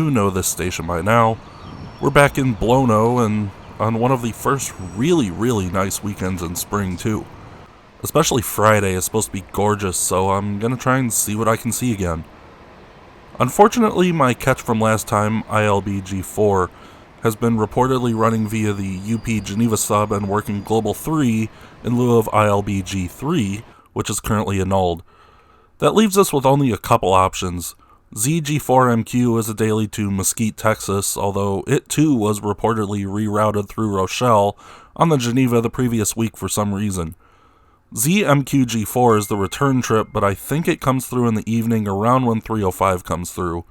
you know this station by now, we're back in Blono and on one of the first really nice weekends in spring too. Especially Friday is supposed to be gorgeous, so I'm gonna try and see what I can see again. Unfortunately, my catch from last time, ILB-G4, has been reportedly running via the UP Geneva sub and working Global 3 in lieu of ILB-G3, which is currently annulled. That leaves us with only a couple options. ZG4MQ is a daily to Mesquite, Texas, although it too was reportedly rerouted through Rochelle on the Geneva the previous week for some reason. ZMQG4 is the return trip, but I think it comes through in the evening around when 305 comes through.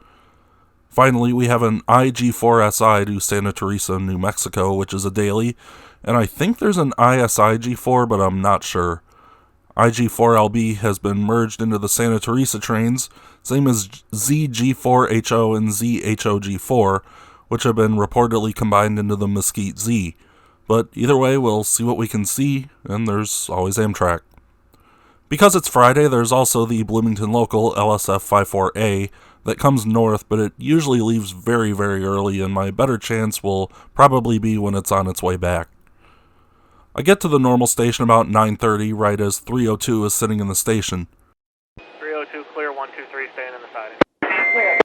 Finally, we have an IG4SI to Santa Teresa, New Mexico, which is a daily, and I think there's an ISIG4, but I'm not sure. IG4LB has been merged into the Santa Teresa trains, same as ZG4HO and ZHOG4, which have been reportedly combined into the Mesquite Z. But either way, we'll see what we can see, and there's always Amtrak. Because it's Friday, there's also the Bloomington local LSF54A that comes north, but it usually leaves very early, and my better chance will probably be when it's on its way back. I get to the normal station about 9:30, right as 302 is sitting in the station. 302 clear, 123 staying in the siding. Clear.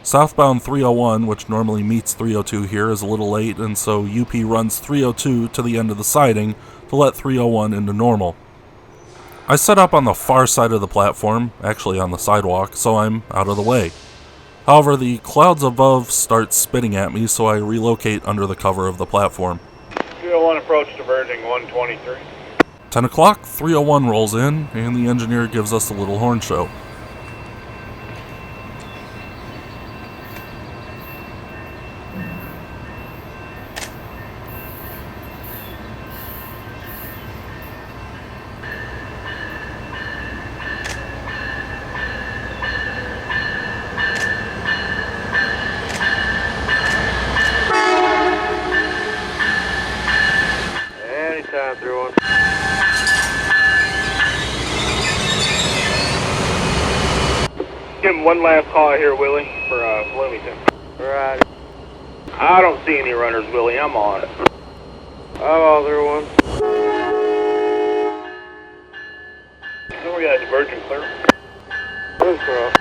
Southbound 301, which normally meets 302 here, is a little late, and so UP runs 302 to the end of the siding to let 301 into normal. I set up on the far side of the platform, actually on the sidewalk, so I'm out of the way. However, the clouds above start spitting at me, so I relocate under the cover of the platform. 301 approach diverging 123. 10 o'clock, 301 rolls in, and the engineer gives us a little horn show. Anytime, 301. Give him one last call here, Willie, for Bloomington. Right. I don't see any runners, Willie. I'm on it. I'm all 301. Then we got a divergent clear. Where's clear?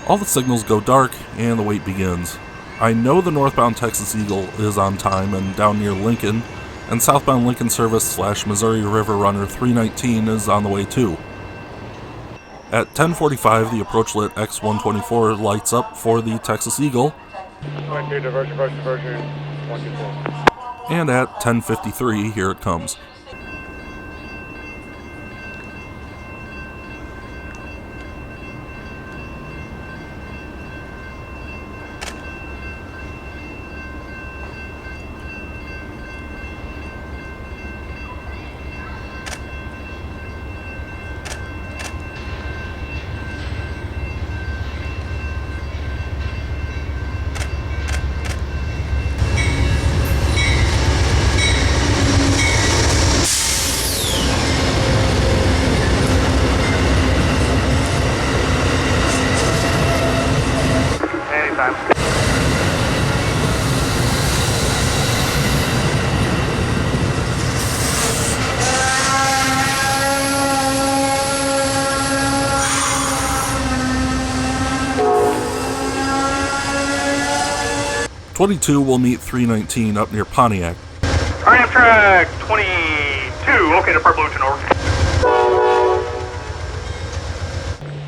All the signals go dark, and the wait begins. I know the northbound Texas Eagle is on time and down near Lincoln, and southbound Lincoln Service / Missouri River Runner 319 is on the way too. At 10:45, the approach lit X124 lights up for the Texas Eagle, 22 diversion, 124. and at 10:53, here it comes. Anytime. '22 will meet 319 up near Pontiac. Amtrak 22. Okay, depart Bloomington, over.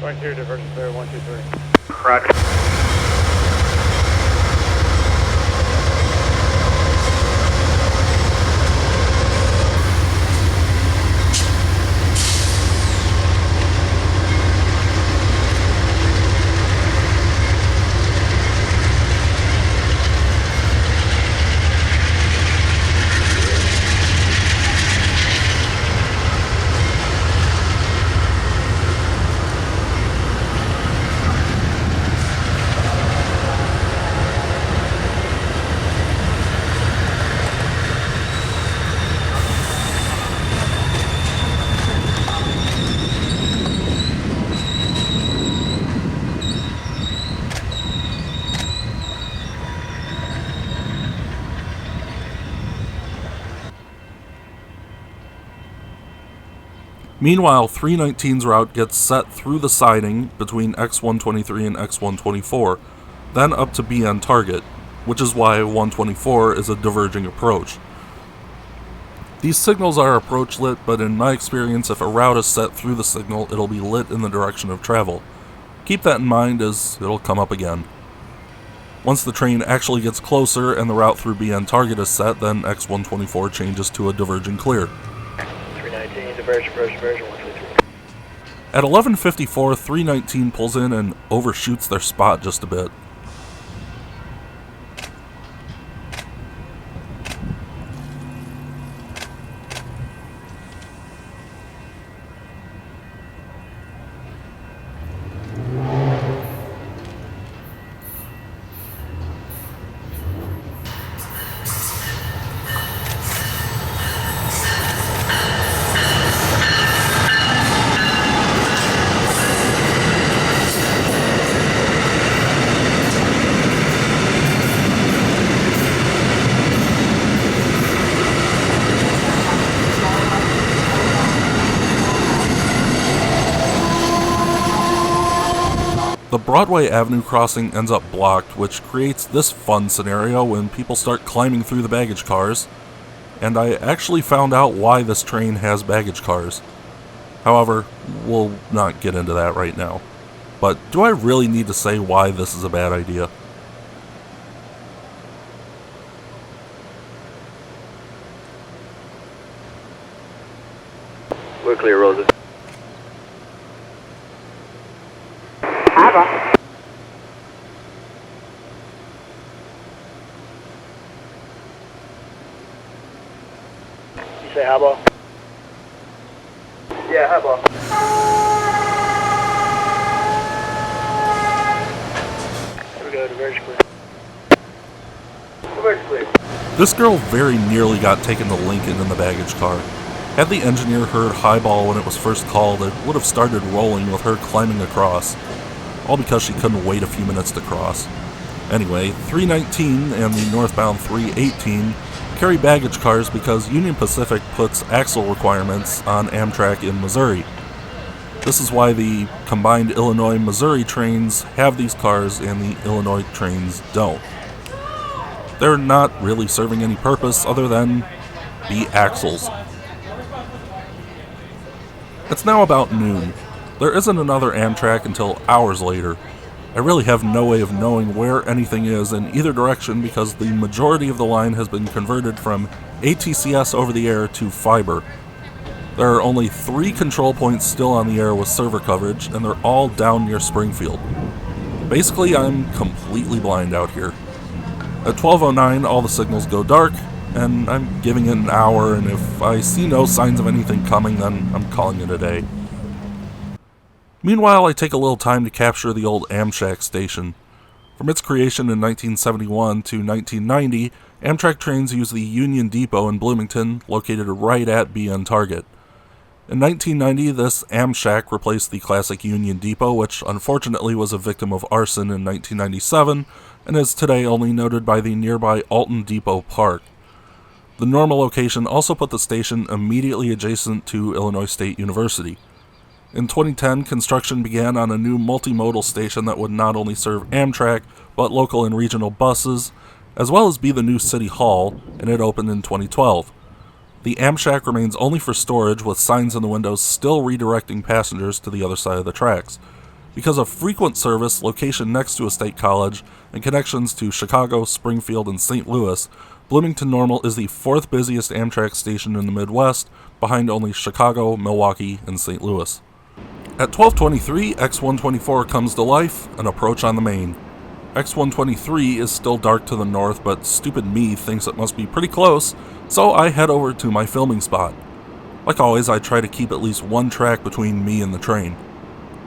22, diversion clear, 123. Roger. Meanwhile, 319's route gets set through the siding between X123 and X124, then up to BN target, which is why 124 is a diverging approach. These signals are approach lit, but in my experience, if a route is set through the signal, it'll be lit in the direction of travel. Keep that in mind as it'll come up again. Once the train actually gets closer and the route through BN target is set, then X124 changes to a diverging clear. 319, diverge, 123. At 11:54, 319 pulls in and overshoots their spot just a bit. The Broadway Avenue crossing ends up blocked, which creates this fun scenario when people start climbing through the baggage cars, and I actually found out why this train has baggage cars. However, we'll not get into that right now. But do I really need to say why this is a bad idea? We're clear, Rosa. You say highball? Yeah, highball. Here we go, diverge clear. Diverge clear. This girl very nearly got taken to Lincoln in the baggage car. Had the engineer heard highball when it was first called, it would have started rolling with her climbing across, all because she couldn't wait a few minutes to cross. Anyway, 319 and the northbound 318 carry baggage cars because Union Pacific puts axle requirements on Amtrak in Missouri. This is why the combined Illinois-Missouri trains have these cars and the Illinois trains don't. They're not really serving any purpose other than be axles. It's now about noon. There isn't another Amtrak until hours later. I really have no way of knowing where anything is in either direction because the majority of the line has been converted from ATCS over the air to fiber. There are only 3 control points still on the air with server coverage, and they're all down near Springfield. Basically, I'm completely blind out here. At 12:09, all the signals go dark, and I'm giving it an hour, and if I see no signs of anything coming, then I'm calling it a day. Meanwhile, I take a little time to capture the old Amtrak station. From its creation in 1971 to 1990, Amtrak trains use the Union Depot in Bloomington, located right at BN Target. In 1990, this Amshack replaced the classic Union Depot, which unfortunately was a victim of arson in 1997, and is today only noted by the nearby Alton Depot Park. The normal location also put the station immediately adjacent to Illinois State University. In 2010, construction began on a new multimodal station that would not only serve Amtrak, but local and regional buses, as well as be the new City Hall, and it opened in 2012. The Amshack remains only for storage, with signs in the windows still redirecting passengers to the other side of the tracks. Because of frequent service, location next to a state college, and connections to Chicago, Springfield, and St. Louis, Bloomington Normal is the 4th busiest Amtrak station in the Midwest, behind only Chicago, Milwaukee, and St. Louis. At 12:23, X124 comes to life, an approach on the main. X123 is still dark to the north, but stupid me thinks it must be pretty close, so I head over to my filming spot. Like always, I try to keep at least one track between me and the train.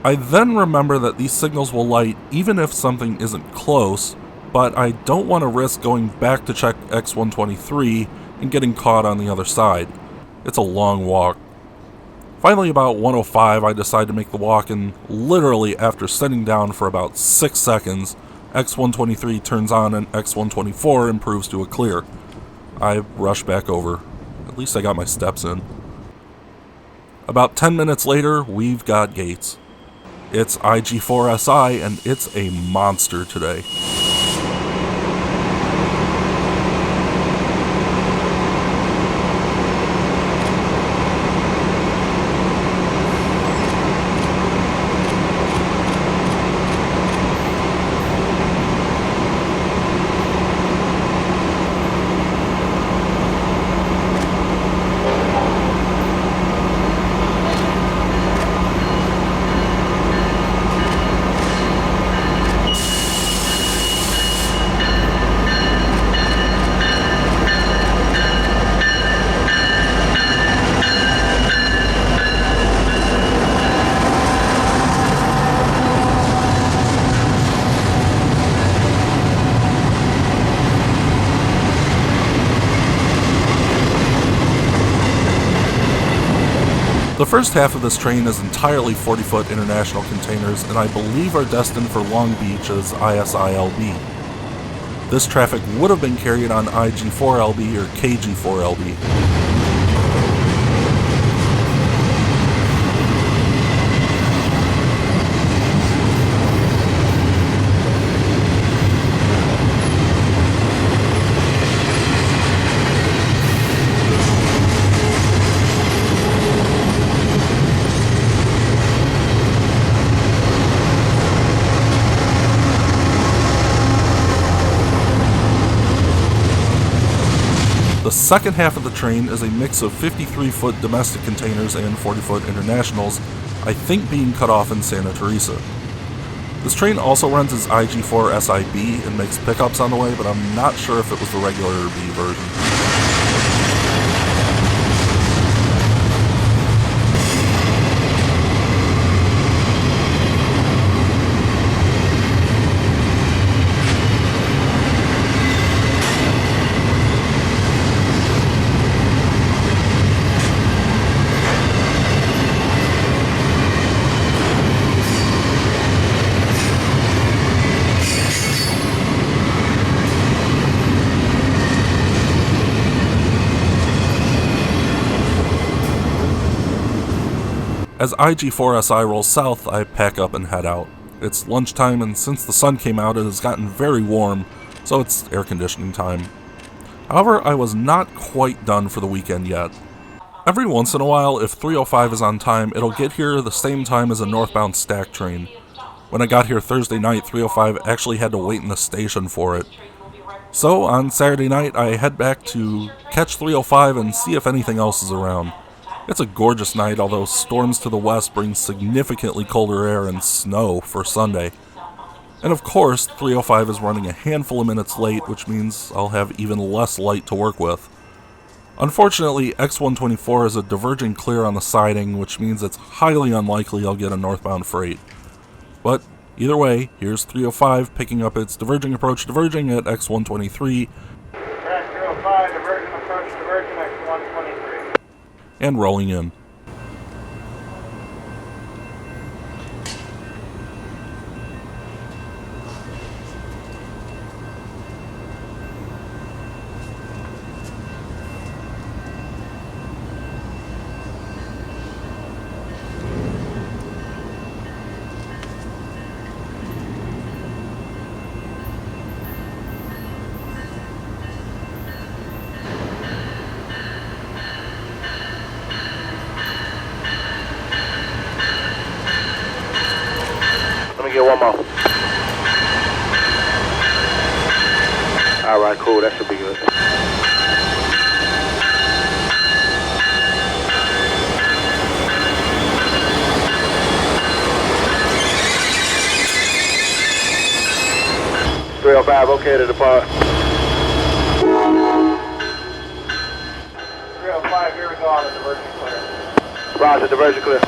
I then remember that these signals will light even if something isn't close, but I don't want to risk going back to check X123 and getting caught on the other side. It's a long walk. Finally, about 1:05, I decide to make the walk, and literally after sitting down for about 6 seconds, X123 turns on and X124 improves to a clear. I rush back over. At least I got my steps in. About 10 minutes later, we've got Gates. It's IG4SI, and it's a monster today. The first half of this train is entirely 40-foot international containers and I believe are destined for Long Beach's ISILB. This traffic would have been carried on IG4LB or KG4LB. The second half of the train is a mix of 53-foot domestic containers and 40-foot internationals, I think being cut off in Santa Teresa. This train also runs as IG4SIB and makes pickups on the way, but I'm not sure if it was the regular B version. As IG4SI rolls south, I pack up and head out. It's lunchtime, and since the sun came out, it has gotten very warm, so it's air conditioning time. However, I was not quite done for the weekend yet. Every once in a while, if 305 is on time, it'll get here the same time as a northbound stack train. When I got here Thursday night, 305 actually had to wait in the station for it. So, on Saturday night, I head back to catch 305 and see if anything else is around. It's a gorgeous night, although storms to the west bring significantly colder air and snow for Sunday. And of course, 305 is running a handful of minutes late, which means I'll have even less light to work with. Unfortunately, X124 is a diverging clear on the siding, which means it's highly unlikely I'll get a northbound freight. But either way, here's 305 picking up its diverging approach diverging at X123. Track 305, diverging approach diverging X123. And rolling in. Get one more. Alright, cool, that should be good. .305, okay to depart. 305, here we go on the diversion clear. Roger, diversion clear.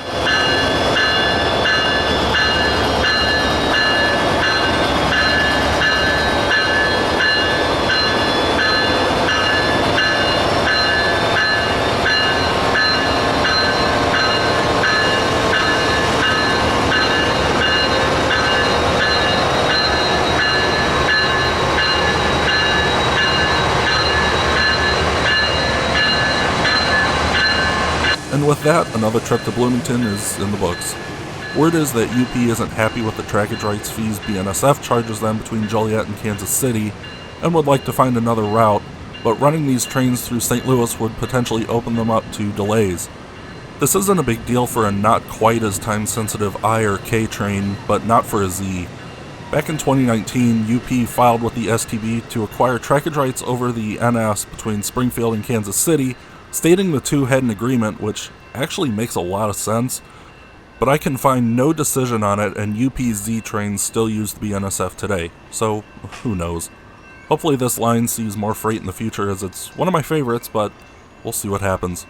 And And with that, another trip to Bloomington is in the books. Word is that UP isn't happy with the trackage rights fees BNSF charges them between Joliet and Kansas City, and would like to find another route, but running these trains through St. Louis would potentially open them up to delays. This isn't a big deal for a not quite as time-sensitive I or K train, but not for a Z. Back in 2019, UP filed with the STB to acquire trackage rights over the NS between Springfield and Kansas City, stating the two had an agreement, which actually makes a lot of sense, but I can find no decision on it, and UP Z trains still use the BNSF today, so who knows. Hopefully this line sees more freight in the future, as it's one of my favorites, but we'll see what happens.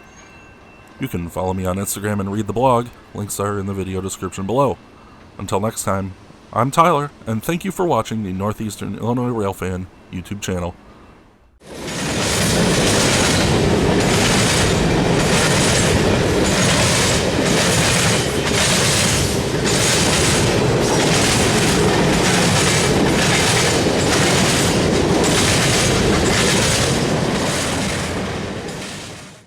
You can follow me on Instagram and read the blog. Links are in the video description below. Until next time, I'm Tyler, and thank you for watching the Northeastern Illinois Railfan YouTube channel.